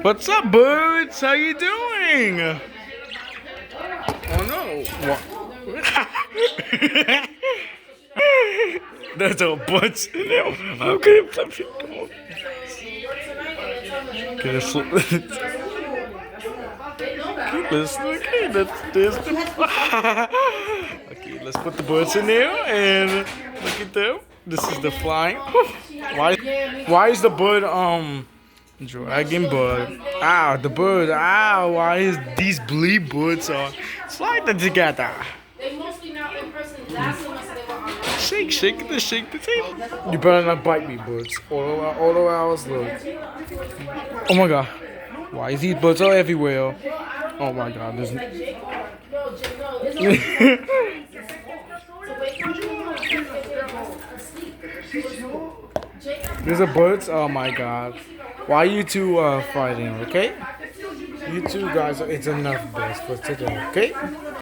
What's up, birds? How you doing? Oh no! What? That's all butts. Okay, flip it. Come on. Okay, let's flip. Okay, let's put the birds in there and look at them. This is the flying. Why is the bird dragging bird? Ah, the bird. Ah, why is these bleep birds are sliding together? Shake the table. You better not bite me, birds. All the hours look. Oh my god. Why is these birds all everywhere? Oh my god, there's there's a birds. Oh my god. Why you two fighting, okay? You two guys, it's enough birds for today, okay?